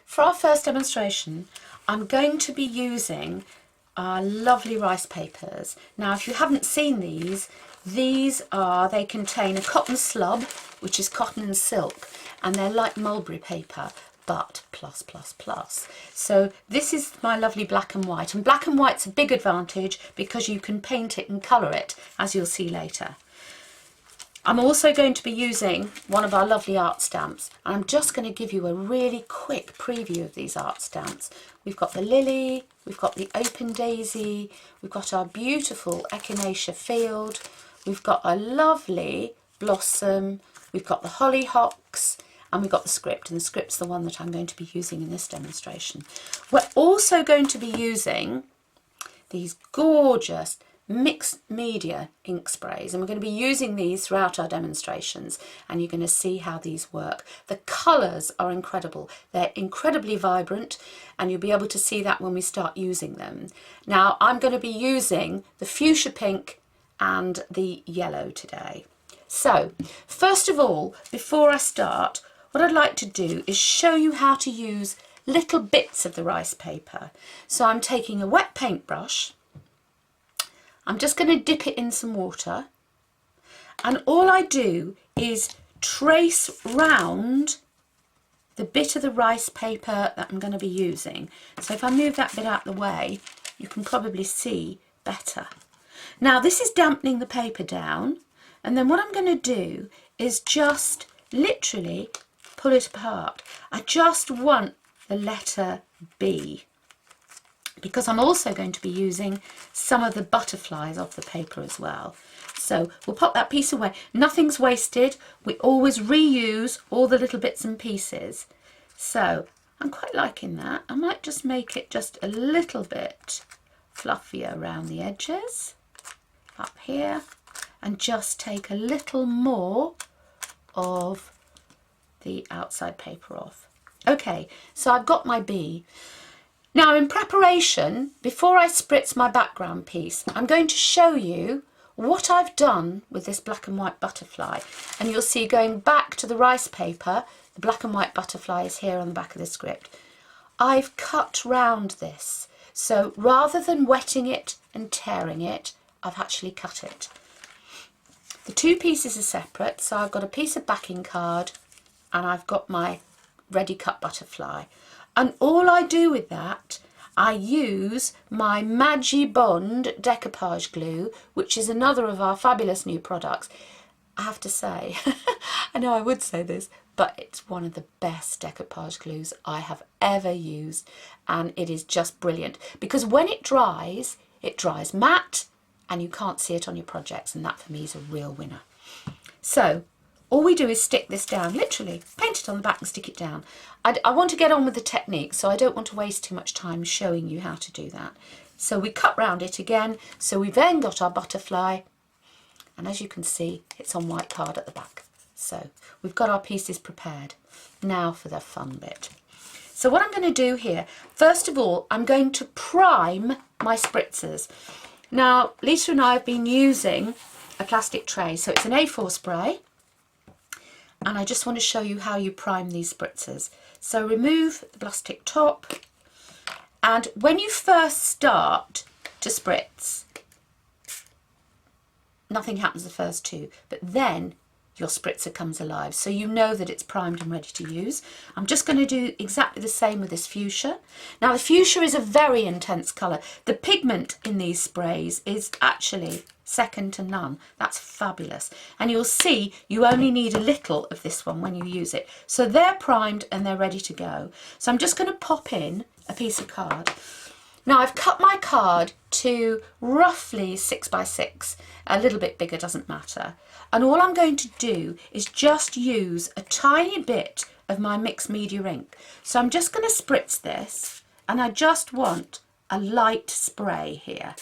For our first demonstration, I'm going to be using our lovely rice papers. Now, if you haven't seen they contain a cotton slub, which is cotton and silk, and they're like mulberry paper, but plus. So this is my lovely black and white, and black and white's a big advantage because you can paint it and colour it, as you'll see later. I'm also going to be using one of our lovely art stamps, and I'm just going to give you a really quick preview of these art stamps. We've got the lily, we've got the open daisy, we've got our beautiful echinacea field, we've got a lovely blossom, we've got the hollyhocks, and we've got the script, and the script's the one that I'm going to be using in this demonstration. We're also going to be using these gorgeous mixed media ink sprays, and we're going to be using these throughout our demonstrations, and you're going to see how these work. The colours are incredible, they're incredibly vibrant, and you'll be able to see that when we start using them. Now I'm going to be using the fuchsia pink and the yellow today. So first of all, before I start, what I'd like to do is show you how to use little bits of the rice paper. So I'm taking a wet paintbrush, I'm just going to dip it in some water, and all I do is trace round the bit of the rice paper that I'm going to be using. So if I move that bit out of the way, you can probably see better. Now this is dampening the paper down, and then what I'm going to do is just literally pull it apart. I just want the letter B, because I'm also going to be using some of the butterflies off the paper as well. So we'll pop that piece away. Nothing's wasted. We always reuse all the little bits and pieces. So I'm quite liking that. I might just make it just a little bit fluffier around the edges, up here, and just take a little more of the outside paper off. Okay, so I've got my B. Now in preparation, before I spritz my background piece, I'm going to show you what I've done with this black and white butterfly. And you'll see, going back to the rice paper, the black and white butterfly is here on the back of the script. I've cut round this. So rather than wetting it and tearing it, I've actually cut it. The two pieces are separate, so I've got a piece of backing card and I've got my ready cut butterfly. And all I do with that, I use my Magibond decoupage glue, which is another of our fabulous new products. I have to say, I know I would say this, but it's one of the best decoupage glues I have ever used, and it is just brilliant because when it dries matte and you can't see it on your projects, and that for me is a real winner. So all we do is stick this down, literally paint it on the back and stick it down. I want to get on with the technique, so I don't want to waste too much time showing you how to do that. So we cut round it again, so we've then got our butterfly, and as you can see, it's on white card at the back. So we've got our pieces prepared. Now for the fun bit. So what I'm going to do here, first of all, I'm going to prime my spritzers. Now, Lisa and I have been using a plastic tray, so it's an A4 spray, and I just want to show you how you prime these spritzers. So remove the plastic top, and when you first start to spritz, nothing happens the first two, but then your spritzer comes alive, so you know that it's primed and ready to use. I'm just going to do exactly the same with this fuchsia. Now the fuchsia is a very intense colour. The pigment in these sprays is actually second to none. That's fabulous, and you'll see you only need a little of this one when you use it. So they're primed and they're ready to go. So I'm just going to pop in a piece of card. Now I've cut my card to roughly 6 by 6, a little bit bigger doesn't matter, and all I'm going to do is just use a tiny bit of my mixed media ink. So I'm just going to spritz this, and I just want a light spray here.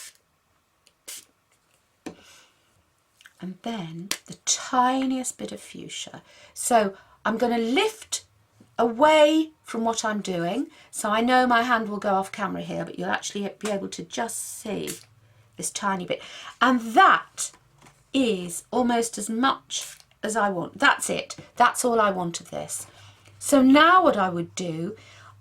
And then the tiniest bit of fuchsia. So I'm going to lift away from what I'm doing. So I know my hand will go off camera here, but you'll actually be able to just see this tiny bit. And that is almost as much as I want. That's it. That's all I want of this. So now what I would do,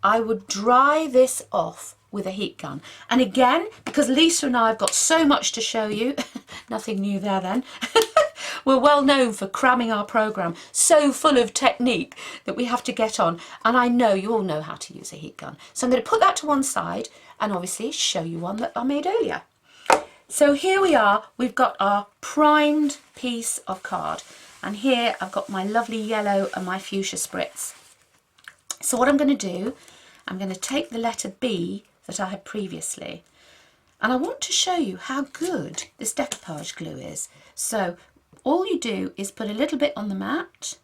I would dry this off with a heat gun. And again, because Lisa and I have got so much to show you, nothing new there then, we're well known for cramming our programme so full of technique that we have to get on. And I know you all know how to use a heat gun. So I'm going to put that to one side and obviously show you one that I made earlier. So here we are, we've got our primed piece of card. And here I've got my lovely yellow and my fuchsia spritz. So what I'm going to do, I'm going to take the letter B that I had previously, and I want to show you how good this decoupage glue is. So all you do is put a little bit on the mat,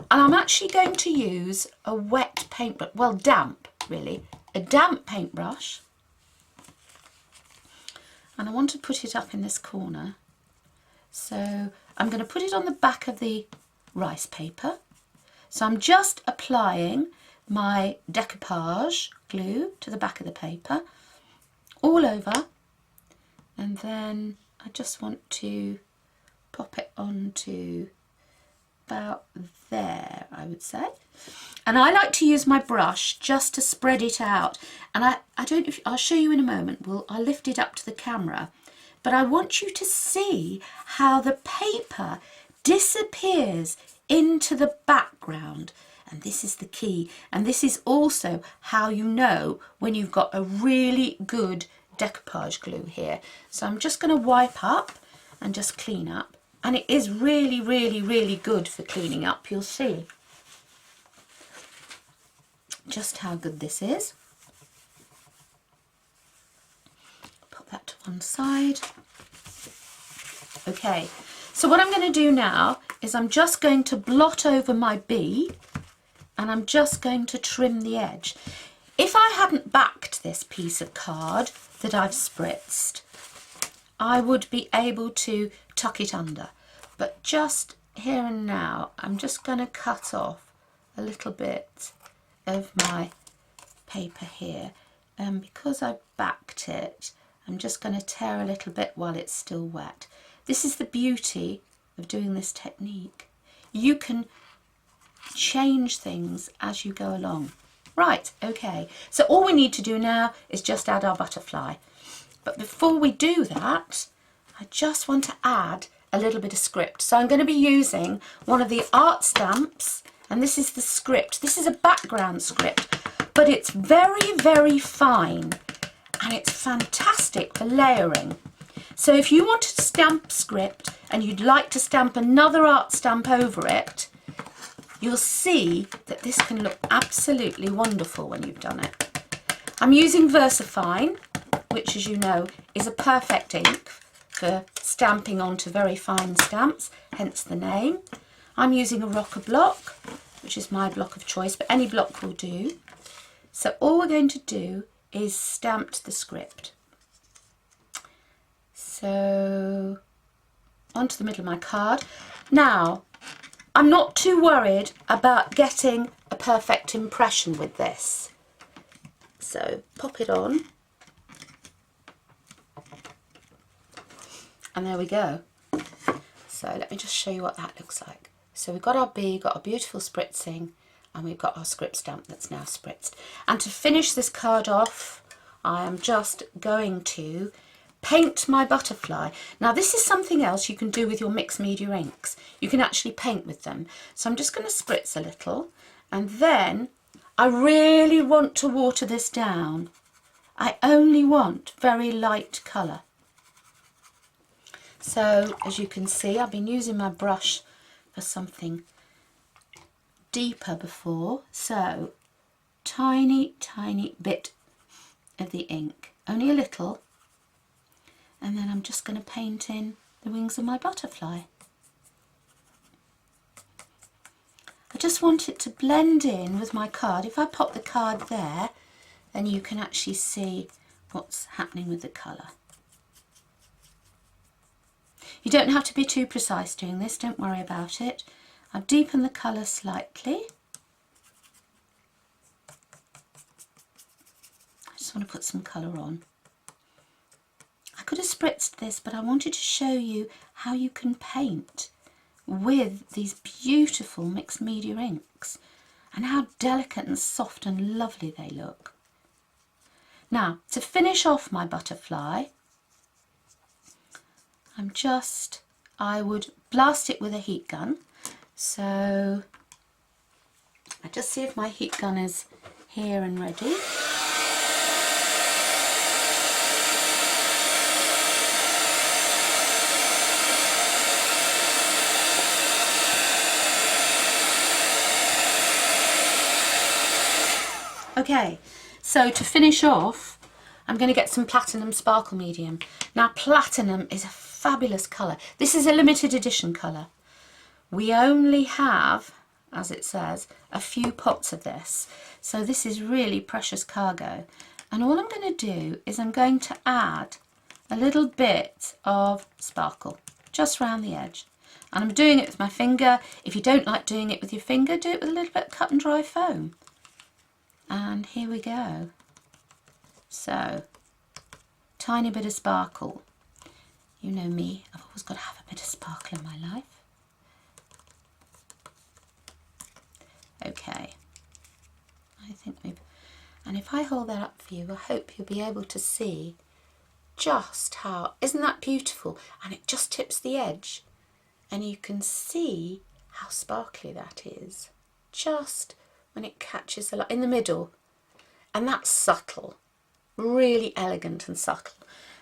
and I'm actually going to use a wet paintbrush, well, damp really, a damp paintbrush, and I want to put it up in this corner. So I'm going to put it on the back of the rice paper. So I'm just applying my decoupage glue to the back of the paper all over, and then I just want to pop it onto about there, I would say. And I like to use my brush just to spread it out, and I don't know if I'll show you in a moment. I'll lift it up to the camera, but I want you to see how the paper disappears into the background. And this is the key, and this is also how you know when you've got a really good decoupage glue here. So I'm just going to wipe up and just clean up, and it is really, really, really good for cleaning up. You'll see just how good this is. Put that to one side. Okay, so what I'm going to do now is I'm just going to blot over my B, and I'm just going to trim the edge. If I hadn't backed this piece of card that I've spritzed, I would be able to tuck it under. But just here and now, I'm just going to cut off a little bit of my paper here. And because I've backed it, I'm just going to tear a little bit while it's still wet. This is the beauty of doing this technique. You can change things as you go along. Right, okay, so all we need to do now is just add our butterfly. But before we do that, I just want to add a little bit of script. So I'm going to be using one of the art stamps, and this is the script. This is a background script, but it's very, very fine, and it's fantastic for layering. So if you want to stamp script and you'd like to stamp another art stamp over it, you'll see that this can look absolutely wonderful when you've done it. I'm using VersaFine, which, as you know, is a perfect ink for stamping onto very fine stamps, hence the name. I'm using a Rocker block, which is my block of choice, but any block will do. So all we're going to do is stamp the script. So onto the middle of my card. Now, I'm not too worried about getting a perfect impression with this. So pop it on. And there we go. So let me just show you what that looks like. So we've got our B, got our beautiful spritzing, and we've got our script stamp that's now spritzed. And to finish this card off, I am just going to paint my butterfly. Now this is something else you can do with your mixed media inks. You can actually paint with them. So I'm just going to spritz a little, and then I really want to water this down. I only want very light colour. So as you can see, I've been using my brush for something deeper before. So tiny, tiny bit of the ink, only a little. And then I'm just going to paint in the wings of my butterfly. I just want it to blend in with my card. If I pop the card there, then you can actually see what's happening with the colour. You don't have to be too precise doing this, don't worry about it. I've deepened the colour slightly. I just want to put some colour on. I could have spritzed this, but I wanted to show you how you can paint with these beautiful mixed media inks. and how delicate and soft and lovely they look. Now, to finish off my butterfly, I would blast it with a heat gun. So I just see if my heat gun is here and ready. Okay, so to finish off, I'm going to get some Platinum Sparkle Medium. Now, Platinum is a fabulous colour. This is a limited edition colour. We only have, as it says, a few pots of this. So this is really precious cargo. And all I'm going to do is I'm going to add a little bit of sparkle just round the edge. And I'm doing it with my finger. If you don't like doing it with your finger, do it with a little bit of cut and dry foam. And here we go. So, tiny bit of sparkle. You know me, I've always got to have a bit of sparkle in my life. Okay, I think and if I hold that up for you, I hope you'll be able to see just how, isn't that beautiful? And it just tips the edge, and you can see how sparkly that is, just when it catches the light in the middle. And that's subtle, really elegant and subtle.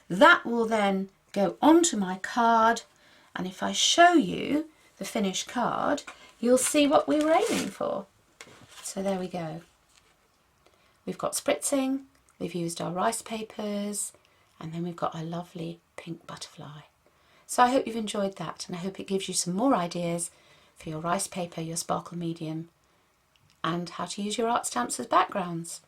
That will then go onto my card, and if I show you the finished card, you'll see what we were aiming for. So there we go. We've got spritzing, we've used our rice papers, and then we've got our lovely pink butterfly. So I hope you've enjoyed that, and I hope it gives you some more ideas for your rice paper, your sparkle medium, and how to use your art stamps as backgrounds.